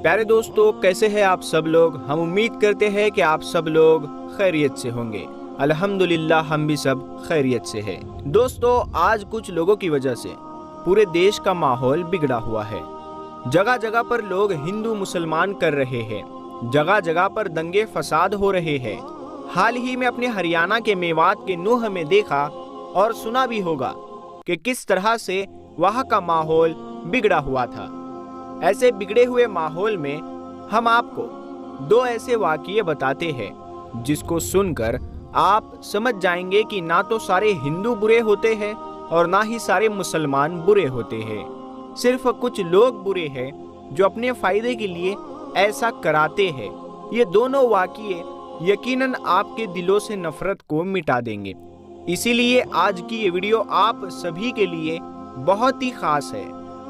پیارے دوستو، کیسے ہیں آپ سب لوگ؟ ہم امید کرتے ہیں کہ آپ سب لوگ خیریت سے ہوں گے۔ الحمدللہ ہم بھی سب خیریت سے ہیں۔ دوستو، آج کچھ لوگوں کی وجہ سے پورے دیش کا ماحول بگڑا ہوا ہے۔ جگہ جگہ پر لوگ ہندو مسلمان کر رہے ہیں، جگہ جگہ پر دنگے فساد ہو رہے ہیں۔ حال ہی میں اپنے ہریانہ کے میوات کے نوح میں دیکھا اور سنا بھی ہوگا کہ کس طرح سے وہاں کا ماحول بگڑا ہوا تھا۔ ایسے بگڑے ہوئے ماحول میں ہم آپ کو دو ایسے واقعے بتاتے ہیں جس کو سن کر آپ سمجھ جائیں گے کہ نہ تو سارے ہندو برے ہوتے ہیں اور نہ ہی سارے مسلمان برے ہوتے ہیں۔ صرف کچھ لوگ برے ہیں جو اپنے فائدے کے لیے ایسا کراتے ہیں۔ یہ دونوں واقعے یقیناً آپ کے دلوں سے نفرت کو مٹا دیں گے۔ اسی لیے آج کی یہ ویڈیو آپ سبھی کے لیے بہت ہی خاص ہے۔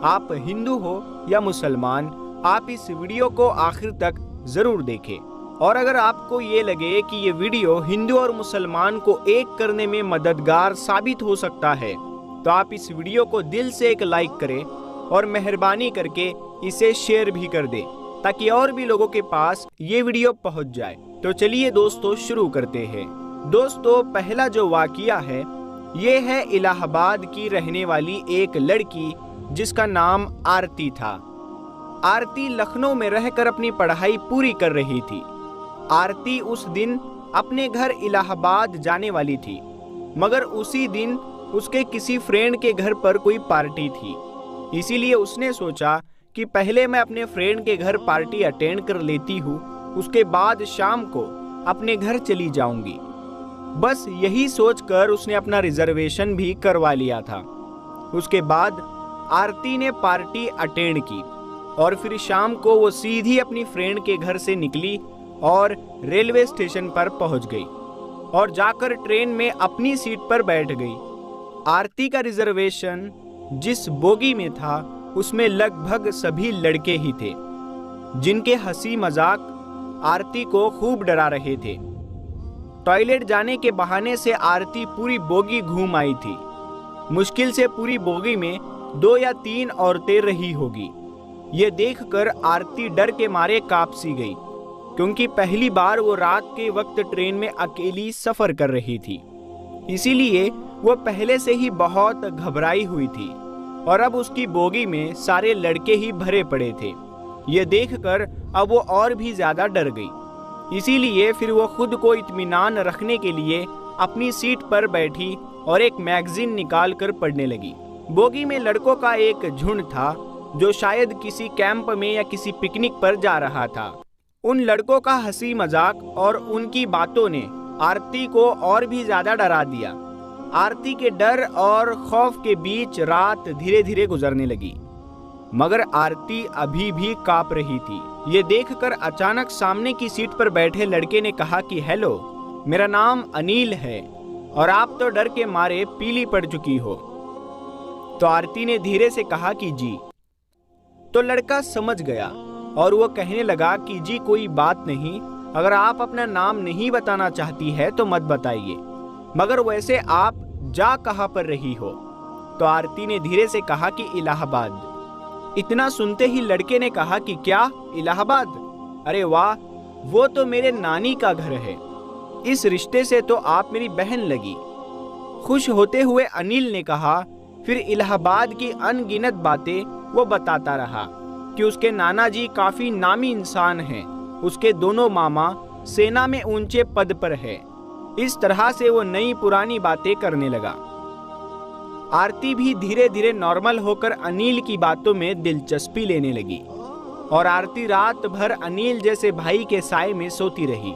آپ ہندو ہو یا مسلمان، آپ اس ویڈیو کو آخر تک ضرور دیکھیں، اور اگر آپ کو یہ لگے کہ یہ ویڈیو ہندو اور مسلمان کو ایک کرنے میں مددگار ثابت ہو سکتا ہے تو آپ اس ویڈیو کو دل سے ایک لائک کریں اور مہربانی کر کے اسے شیئر بھی کر دیں تاکہ اور بھی لوگوں کے پاس یہ ویڈیو پہنچ جائے۔ تو چلیے دوستو شروع کرتے ہیں۔ دوستو، پہلا جو واقعہ ہے یہ ہے الہ آباد کی رہنے والی ایک لڑکی جس کا نام آرتی تھا۔ آرتی لکھنؤ میں رہ کر اپنی پڑھائی پوری کر رہی تھی۔ آرتی اس دن اپنے گھر الہ آباد جانے والی تھی، مگر اسی دن اس کے کسی فرینڈ کے گھر پر کوئی پارٹی تھی۔ اسی لیے اس نے سوچا کہ پہلے میں اپنے فرینڈ کے گھر پارٹی اٹینڈ کر لیتی ہوں، اس کے بعد شام کو اپنے گھر چلی جاؤں گی۔ بس یہی سوچ کر اس نے اپنا ریزرویشن بھی کروا لیا تھا۔ اس کے بعد آرتی نے پارٹی اٹینڈ کی اور پھر شام کو وہ سیدھی اپنی فرینڈ کے گھر سے نکلی اور ریلوے اسٹیشن پر پہنچ گئی اور جا کر ٹرین میں اپنی سیٹ پر بیٹھ گئی۔ آرتی کا ریزرویشن جس بوگی میں تھا اس میں لگ بھگ سبھی لڑکے ہی تھے جن کے ہنسی مذاق آرتی کو خوب ڈرا رہے تھے۔ ٹوائلٹ جانے کے بہانے سے آرتی پوری بوگی گھوم آئی تھی۔ مشکل سے پوری بوگی میں 2 یا 3 عورتیں رہی ہوگی۔ یہ دیکھ کر آرتی ڈر کے مارے کانپ سی گئی، کیونکہ پہلی بار وہ رات کے وقت ٹرین میں اکیلی سفر کر رہی تھی۔ اسی لیے وہ پہلے سے ہی بہت گھبرائی ہوئی تھی اور اب اس کی بوگی میں سارے لڑکے ہی بھرے پڑے تھے۔ یہ دیکھ کر اب وہ اور بھی زیادہ ڈر گئی۔ اسی لیے پھر وہ خود کو اطمینان رکھنے کے لیے اپنی سیٹ پر بیٹھی اور ایک میگزین نکال کر پڑھنے لگی۔ بوگی میں لڑکوں کا ایک جھنڈ تھا جو شاید کسی کیمپ میں یا کسی پکنک پر جا رہا تھا۔ ان لڑکوں کا ہنسی مذاق اور ان کی باتوں نے آرتی کو اور بھی زیادہ ڈرا دیا۔ آرتی کے ڈر اور خوف کے بیچ رات دھیرے دھیرے گزرنے لگی، مگر آرتی ابھی بھی کانپ رہی تھی۔ یہ دیکھ کر اچانک سامنے کی سیٹ پر بیٹھے لڑکے نے کہا کہ ہیلو، میرا نام انیل ہے اور آپ تو ڈر کے مارے پیلی پڑ چکی ہو۔ تو آرتی نے دھیرے سے کہا کہ جی۔ تو لڑکا سمجھ گیا اور وہ کہنے لگا کہ جی کوئی بات نہیں، اگر آپ اپنا نام نہیں بتانا چاہتی ہے تو مت بتائیے، مگر ویسے آپ جا کہاں پر رہی ہو؟ تو آرتی نے دھیرے سے کہا کہ الہ آباد۔ اتنا سنتے ہی لڑکے نے کہا کہ کیا الہ آباد؟ ارے واہ، وہ تو میرے نانی کا گھر ہے، اس رشتے سے تو آپ میری بہن لگی۔ خوش ہوتے ہوئے انیل نے کہا، پھر الہ آباد کی ان گنت باتیں وہ بتاتا رہا کہ اس کے نانا جی کافی نامی انسان ہیں، اس کے دونوں ماما سینا میں اونچے پد پر ہے۔ اس طرح سے وہ نئی پرانی باتیں کرنے لگا۔ آرتی بھی دھیرے دھیرے نارمل ہو کر انیل کی باتوں میں دلچسپی لینے لگی اور آرتی رات بھر انیل جیسے بھائی کے سائے میں سوتی رہی۔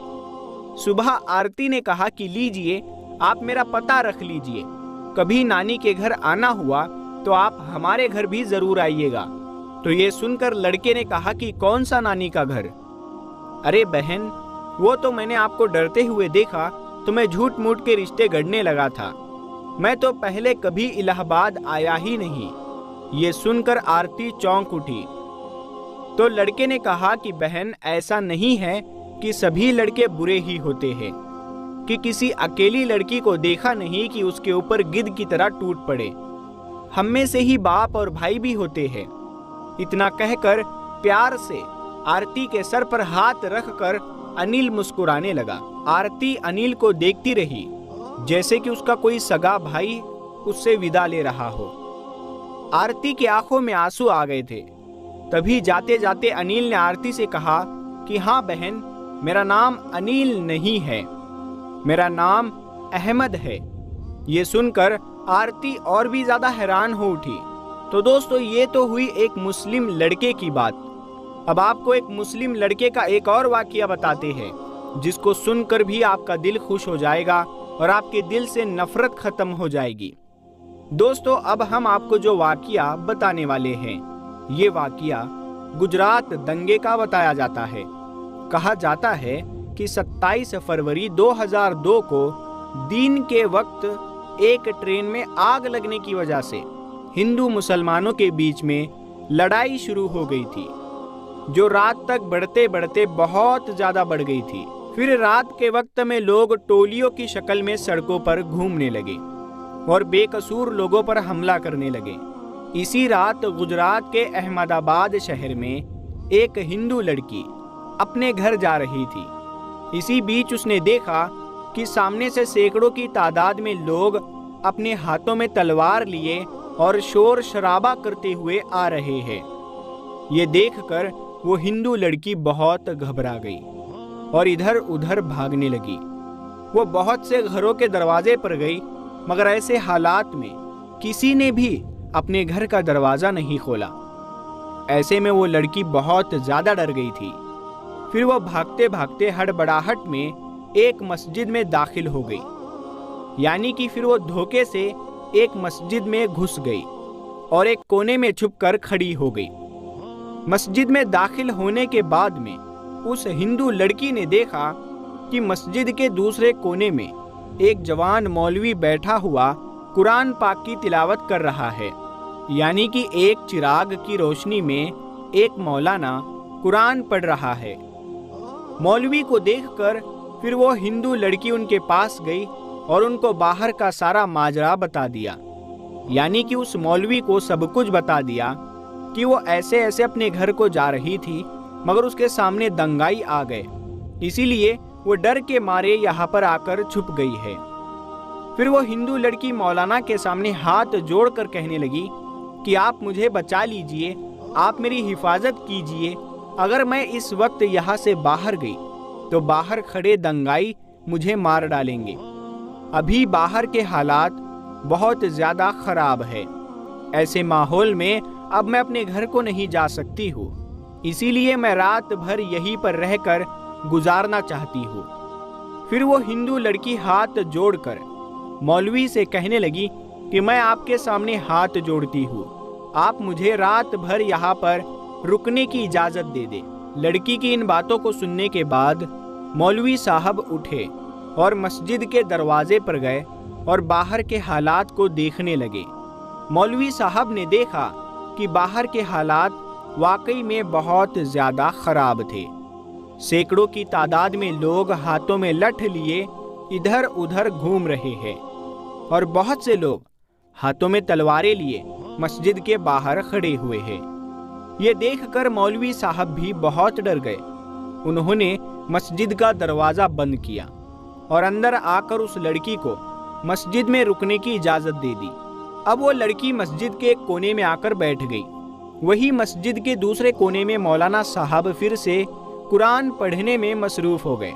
صبح آرتی نے کہا کہ لیجئے، آپ میرا پتہ رکھ لیجئے، کبھی نانی کے گھر آنا ہوا تو آپ ہمارے گھر بھی ضرور آئیے گا۔ تو یہ سن کر لڑکے نے کہا کہ کون سا نانی کا گھر؟ ارے بہن، وہ تو میں نے آپ کو ڈرتے ہوئے دیکھا تو میں جھوٹ موٹ کے رشتے گڑنے لگا تھا، میں تو پہلے کبھی الہ آباد آیا ہی نہیں۔ یہ سن کر آرتی چونک اٹھی۔ تو لڑکے نے کہا کہ بہن، ایسا نہیں ہے کہ سبھی لڑکے برے ہی ہوتے ہیں، کہ کسی اکیلی لڑکی کو دیکھا نہیں کہ اس کے اوپر گدھ کی طرح ٹوٹ پڑے۔ ہم میں سے ہی باپ اور بھائی بھی ہوتے ہیں۔ اتنا کہہ کر پیار سے آرتی کے سر پر ہاتھ رکھ کر انل مسکرانے لگا۔ آرتی انل کو دیکھتی رہی جیسے کہ اس کا کوئی سگا بھائی اس سے ودا لے رہا ہو۔ آرتی کی آنکھوں میں آنسو آ گئے تھے۔ تبھی جاتے جاتے انل نے آرتی سے کہا کہ ہاں بہن، میرا نام انل نہیں ہے، میرا نام احمد ہے۔ یہ سن کر آرتی اور بھی زیادہ حیران ہو اٹھی۔ تو دوستو، یہ تو ہوئی ایک مسلم لڑکے کی بات۔ اب آپ کو ایک مسلم لڑکے کا ایک اور واقعہ بتاتے ہیں جس کو سن کر بھی آپ کا دل خوش ہو جائے گا اور آپ کے دل سے نفرت ختم ہو جائے گی۔ دوستو، اب ہم آپ کو جو واقعہ بتانے والے ہیں، یہ واقعہ گجرات دنگے کا بتایا جاتا ہے۔ کہا جاتا ہے کہ 27 فروری 2002 کو دن کے وقت ایک ٹرین میں آگ لگنے کی وجہ سے ہندو مسلمانوں کے بیچ میں لڑائی شروع ہو گئی تھی، جو رات تک بڑھتے بڑھتے بہت زیادہ بڑھ گئی تھی۔ پھر رات کے وقت میں لوگ ٹولیوں کی شکل میں سڑکوں پر گھومنے لگے اور بے قصور لوگوں پر حملہ کرنے لگے۔ اسی رات گجرات کے احمد آباد شہر میں ایک ہندو لڑکی اپنے گھر جا رہی تھی۔ اسی بیچ اس نے دیکھا کہ سامنے سے سینکڑوں کی تعداد میں لوگ اپنے ہاتھوں میں تلوار لیے اور شور شرابہ کرتے ہوئے آ رہے ہیں۔ یہ دیکھ کر وہ ہندو لڑکی بہت گھبرا گئی اور ادھر ادھر بھاگنے لگی۔ وہ بہت سے گھروں کے دروازے پر گئی، مگر ایسے حالات میں کسی نے بھی اپنے گھر کا دروازہ نہیں کھولا۔ ایسے میں وہ لڑکی بہت زیادہ ڈر گئی تھی۔ پھر وہ بھاگتے بھاگتے ہڑبڑاہٹ میں ایک مسجد میں داخل ہو گئی، یعنی کہ پھر وہ دھوکے سے ایک مسجد میں گھس گئی اور ایک کونے میں چھپ کر کھڑی ہو گئی۔ مسجد میں داخل ہونے کے بعد میں اس ہندو لڑکی نے دیکھا کہ مسجد کے دوسرے کونے میں ایک جوان مولوی بیٹھا ہوا قرآن پاک کی تلاوت کر رہا ہے، یعنی کہ ایک چراغ کی روشنی میں ایک مولانا قرآن پڑھ رہا ہے۔ مولوی کو دیکھ کر پھر وہ ہندو لڑکی ان کے پاس گئی اور ان کو باہر کا سارا ماجرا بتا دیا، یعنی کہ اس مولوی کو سب کچھ بتا دیا کہ وہ ایسے ایسے اپنے گھر کو جا رہی تھی، مگر اس کے سامنے دنگائی آ گئے، اسی لیے وہ ڈر کے مارے یہاں پر آ کر چھپ گئی ہے۔ پھر وہ ہندو لڑکی مولانا کے سامنے ہاتھ جوڑ کر کہنے لگی کہ آپ مجھے بچا لیجئے، آپ میری حفاظت کیجئے، اگر میں اس وقت یہاں سے باہر گئی تو باہر کھڑے دنگائی مجھے مار ڈالیں گے۔ ابھی باہر کے حالات بہت زیادہ خراب ہے، ایسے ماحول میں اب میں اپنے گھر کو نہیں جا سکتی ہوں، اسی لیے میں رات بھر یہیں پر رہ کر گزارنا چاہتی ہوں۔ پھر وہ ہندو لڑکی ہاتھ جوڑ کر مولوی سے کہنے لگی کہ میں آپ کے سامنے ہاتھ جوڑتی ہوں، آپ مجھے رات بھر یہاں پر رکنے کی اجازت دے دیں۔ لڑکی کی ان باتوں کو سننے کے بعد مولوی صاحب اٹھے اور مسجد کے دروازے پر گئے اور باہر کے حالات کو دیکھنے لگے۔ مولوی صاحب نے دیکھا کہ باہر کے حالات واقعی میں بہت زیادہ خراب تھے۔ سینکڑوں کی تعداد میں لوگ ہاتھوں میں لٹھ لیے ادھر ادھر گھوم رہے ہیں اور بہت سے لوگ ہاتھوں میں تلواریں لیے مسجد کے باہر کھڑے ہوئے ہیں۔ یہ دیکھ کر مولوی صاحب بھی بہت ڈر گئے۔ انہوں نے مسجد کا دروازہ بند کیا اور اندر آ کر اس لڑکی کو مسجد میں رکنے کی اجازت دے دی۔ اب وہ لڑکی مسجد کے ایک کونے میں آ کر بیٹھ گئی۔ وہی مسجد کے دوسرے کونے میں مولانا صاحب پھر سے قرآن پڑھنے میں مصروف ہو گئے،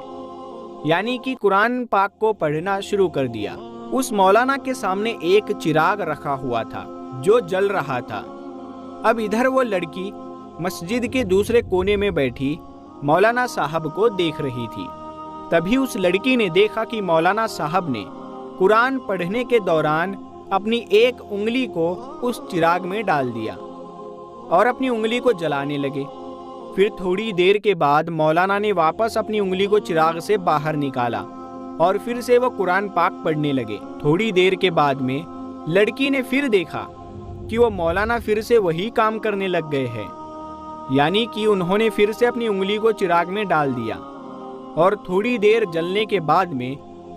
یعنی کہ قرآن پاک کو پڑھنا شروع کر دیا۔ اس مولانا کے سامنے ایک چراغ رکھا ہوا تھا جو جل رہا تھا۔ اب ادھر وہ لڑکی مسجد کے دوسرے کونے میں بیٹھی مولانا صاحب کو دیکھ رہی تھی۔ تبھی اس لڑکی نے دیکھا کہ مولانا صاحب نے قرآن پڑھنے کے دوران اپنی ایک انگلی کو اس چراغ میں ڈال دیا اور اپنی انگلی کو جلانے لگے۔ پھر تھوڑی دیر کے بعد مولانا نے واپس اپنی انگلی کو چراغ سے باہر نکالا اور پھر سے وہ قرآن پاک پڑھنے لگے۔ تھوڑی دیر کے بعد میں لڑکی نے پھر دیکھا کہ وہ مولانا پھر سے وہی کام کرنے لگ گئے ہیں، یعنی کہ انہوں نے پھر سے اپنی انگلی کو چراغ میں ڈال دیا اور تھوڑی دیر جلنے کے بعد میں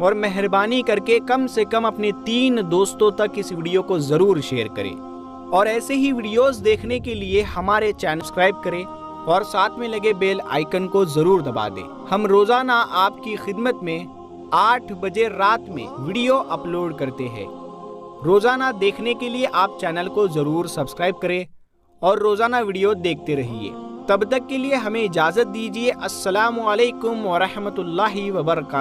اور مہربانی کر کے کم سے کم اپنے 3 دوستوں تک اس ویڈیو کو ضرور شیئر کریں، اور ایسے ہی ویڈیوز دیکھنے کے لیے ہمارے چینل سبسکرائب کریں اور ساتھ میں لگے بیل آئیکن کو ضرور دبا دیں۔ ہم روزانہ آپ کی خدمت میں 8 بجے رات میں ویڈیو اپلوڈ کرتے ہیں۔ روزانہ دیکھنے کے لیے آپ چینل کو ضرور سبسکرائب کریں اور روزانہ ویڈیو دیکھتے رہیے۔ تب تک کے لیے ہمیں اجازت دیجیے۔ السلام علیکم ورحمۃ اللہ وبرکاتہ۔